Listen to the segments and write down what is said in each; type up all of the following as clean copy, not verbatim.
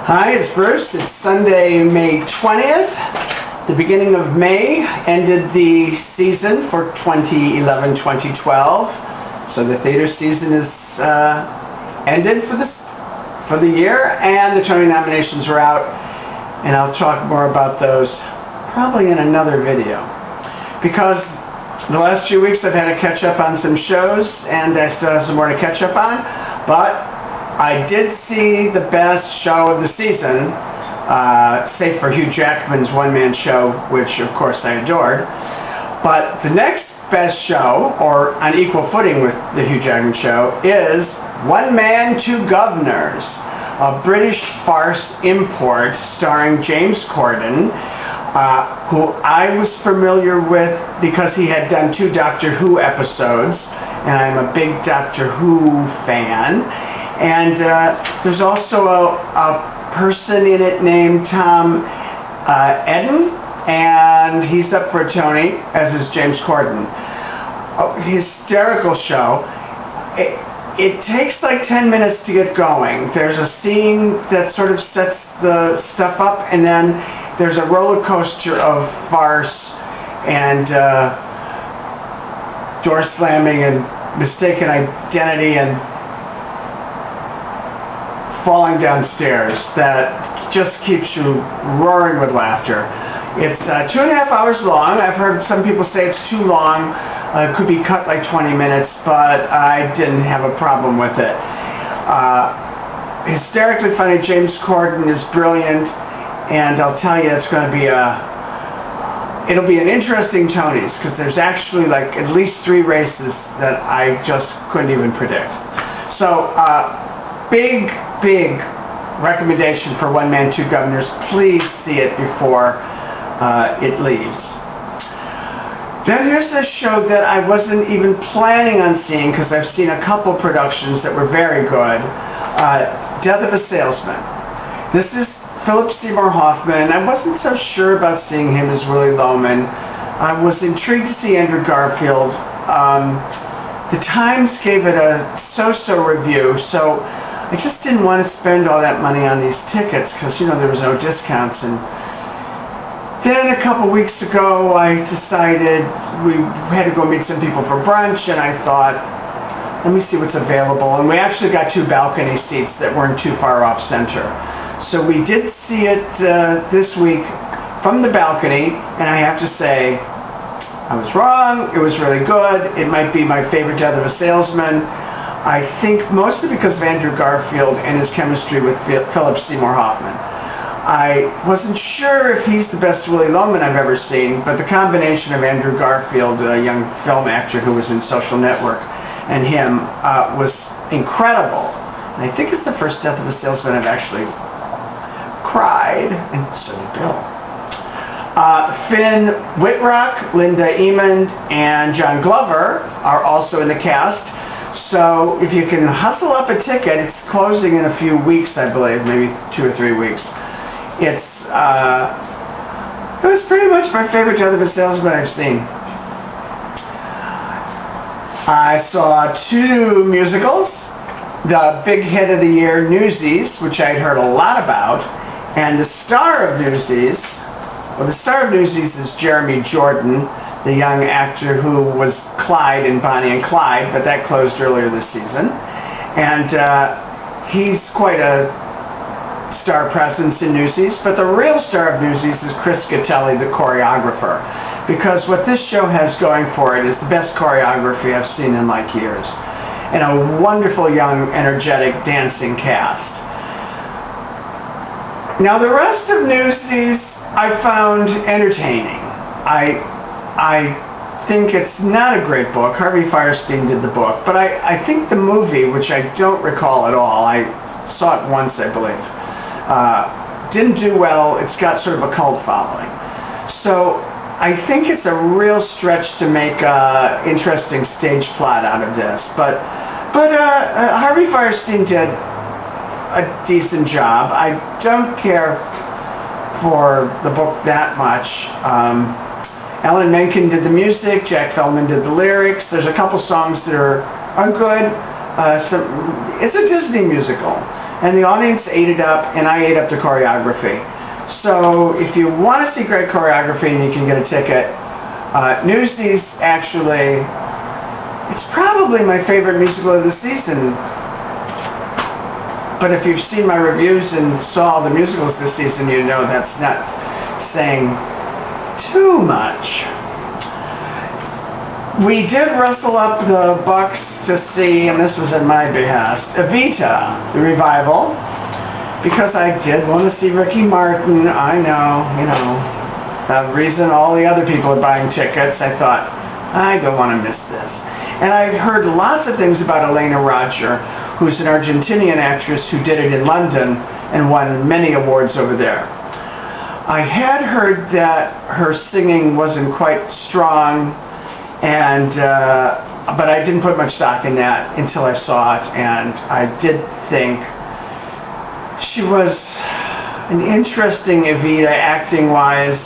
Hi, it's Bruce. It's Sunday, May 20th. The beginning of May ended the season for 2011-2012. So the theater season is ended for the year, and the Tony nominations are out, and I'll talk more about those probably in another video. Because the last few weeks I've had to catch up on some shows, and I still have some more to catch up on, but I did see the best show of the season, save for Hugh Jackman's one-man show, which of course I adored. But the next best show, or on equal footing with the Hugh Jackman show, is One Man, Two Guvnors, a British farce import starring James Corden, who I was familiar with because he had done 2 Doctor Who episodes, and I'm a big Doctor Who fan. And there's also a person in it named Tom Eden, and he's up for a Tony, as is James Corden. Hysterical show. It takes like 10 minutes to get going. There's a scene that sort of sets the stuff up, and then there's a roller coaster of farce and door slamming and mistaken identity and falling downstairs that just keeps you roaring with laughter. It's 2.5 hours long. I've heard some people say it's too long. It could be cut like 20 minutes, but I didn't have a problem with it. Hysterically funny. James Corden is brilliant, and I'll tell you, it's going to be it'll be an interesting Tonys, because there's actually like at least 3 races that I just couldn't even predict. So big recommendation for One Man, Two Guvnors. Please see it before it leaves. Then here's a show that I wasn't even planning on seeing, because I've seen a couple productions that were very good. Death of a Salesman. This is Philip Seymour Hoffman. I wasn't so sure about seeing him as Willy Loman. I was intrigued to see Andrew Garfield. The Times gave it a so-so review, so I just didn't want to spend all that money on these tickets because, you know, there was no discounts. And then a couple weeks ago, I decided we had to go meet some people for brunch, and I thought, let me see what's available. And we actually got 2 balcony seats that weren't too far off center. So we did see it this week from the balcony, and I have to say, I was wrong. It was really good. It might be my favorite Death of a Salesman. I think mostly because of Andrew Garfield and his chemistry with Philip Seymour Hoffman. I wasn't sure if he's the best Willy Loman I've ever seen, but the combination of Andrew Garfield, a young film actor who was in Social Network, and him was incredible. And I think it's the first Death of a Salesman I've actually cried, and so did Bill. Finn Wittrock, Linda Emond, and John Glover are also in the cast. So if you can hustle up a ticket, it's closing in a few weeks, I believe, maybe 2 or 3 weeks. It was pretty much my favorite Death of a Salesman I've seen. I saw 2 musicals. The big hit of the year, Newsies, which I'd heard a lot about, and the star of Newsies, well, the star of Newsies is Jeremy Jordan, the young actor who was Clyde in Bonnie and Clyde, but that closed earlier this season. And he's quite a star presence in Newsies, but the real star of Newsies is Chris Gattelli, the choreographer, because what this show has going for it is the best choreography I've seen in like years, and a wonderful young, energetic dancing cast. Now the rest of Newsies I found entertaining. I think it's not a great book. Harvey Fierstein did the book, but I think the movie, which I don't recall at all, I saw it once, I believe, didn't do well. It's got sort of a cult following. So I think it's a real stretch to make an interesting stage plot out of this. But Harvey Fierstein did a decent job. I don't care for the book that much. Alan Menken did the music, Jack Feldman did the lyrics. There's a couple songs that are good. It's a Disney musical, and the audience ate it up, and I ate up the choreography. So if you want to see great choreography and you can get a ticket, Newsies actually, it's probably my favorite musical of the season. But if you've seen my reviews and saw all the musicals this season, you know that's not saying too much. We did rustle up the bucks to see, and this was at my behest, Evita, the revival, because I did want to see Ricky Martin. I know, you know, the reason all the other people are buying tickets, I thought, I don't want to miss this. And I've heard lots of things about Elena Roger, who's an Argentinian actress who did it in London and won many awards over there. I had heard that her singing wasn't quite strong, and but I didn't put much stock in that until I saw it, and I did think she was an interesting Evita acting-wise,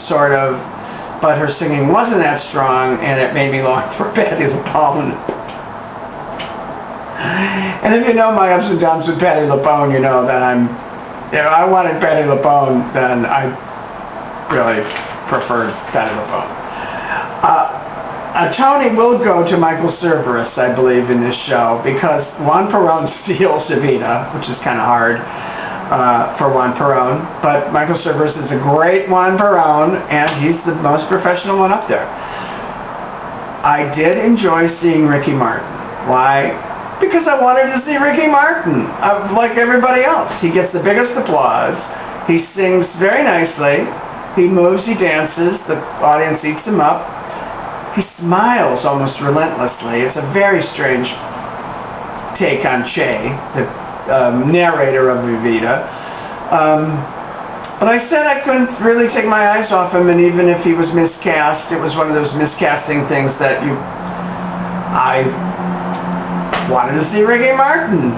sort of, but her singing wasn't that strong, and it made me long for Patti LuPone. And if you know my ups and downs with Patti LuPone, you know that if I wanted Patti LuPone, then I really preferred Patti LuPone. Tony will go to Michael Cerveris, I believe, in this show, because Juan Perón steals Evita, which is kind of hard for Juan Perón, but Michael Cerveris is a great Juan Perón, and he's the most professional one up there. I did enjoy seeing Ricky Martin. Why? Because I wanted to see Ricky Martin, like everybody else. He gets the biggest applause, he sings very nicely, he moves, he dances, the audience eats him up. He smiles almost relentlessly. It's a very strange take on Che, the narrator of Evita. But I said I couldn't really take my eyes off him, and even if he was miscast, it was one of those miscasting things that I wanted to see Ricky Martin.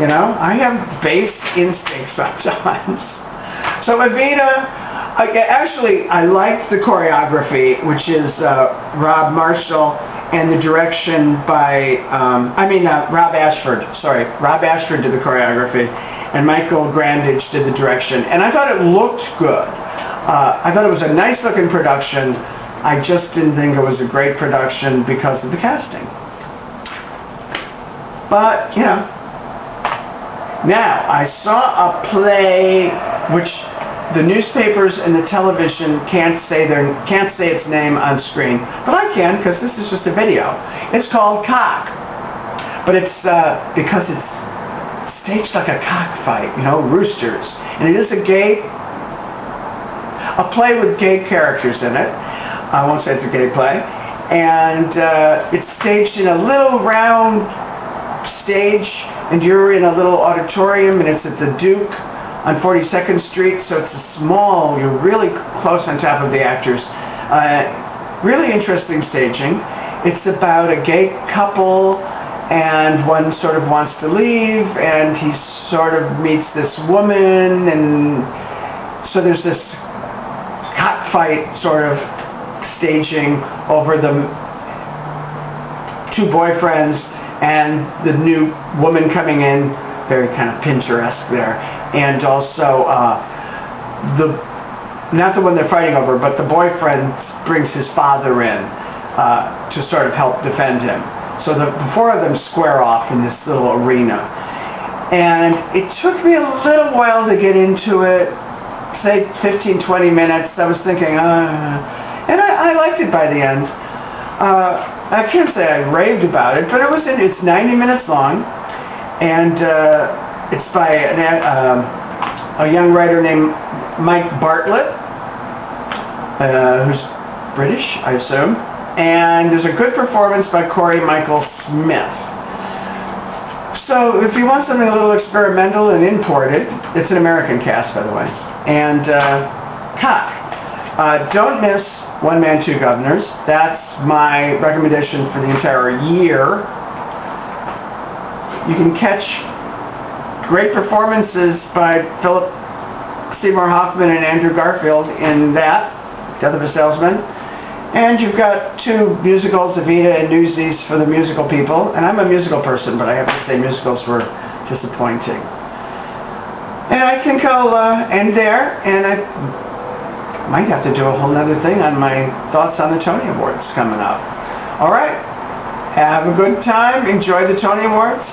You know, I have base instincts sometimes. So Evita, actually, I liked the choreography, which is Rob Marshall, and the direction by, Rob Ashford. Sorry, Rob Ashford did the choreography, and Michael Grandage did the direction. And I thought it looked good. I thought it was a nice-looking production. I just didn't think it was a great production because of the casting. But, you know. Now, I saw a play which the newspapers and the television can't say its name on screen, but I can because this is just a video. It's called Cock, but it's because it's staged like a cockfight, you know, roosters, and it is a play with gay characters in it. I won't say it's a gay play, and it's staged in a little round stage, and you're in a little auditorium, and it's at the Duke on 42nd Street, so it's a small, you're really close on top of the actors. Really interesting staging. It's about a gay couple, and one sort of wants to leave, and he sort of meets this woman, and so there's this cockfight sort of staging over the two boyfriends and the new woman coming in, very kind of Pinteresque there. And also, not the one they're fighting over, but the boyfriend brings his father in to sort of help defend him. So the four of them square off in this little arena. And it took me a little while to get into it, say 15, 20 minutes. I was thinking, and I liked it by the end. I can't say I raved about it, but it's 90 minutes long, and it's by a young writer named Mike Bartlett, who's British, I assume, and there's a good performance by Corey Michael Smith. So if you want something a little experimental and imported, it's an American cast, by the way, and Cock. Don't miss One Man, Two Guvnors. That's my recommendation for the entire year. You can catch great performances by Philip Seymour Hoffman and Andrew Garfield in that, Death of a Salesman. And you've got two musicals, Evita and Newsies, for the musical people. And I'm a musical person, but I have to say musicals were disappointing. And I think I'll end there, and I might have to do a whole other thing on my thoughts on the Tony Awards coming up. All right. Have a good time. Enjoy the Tony Awards.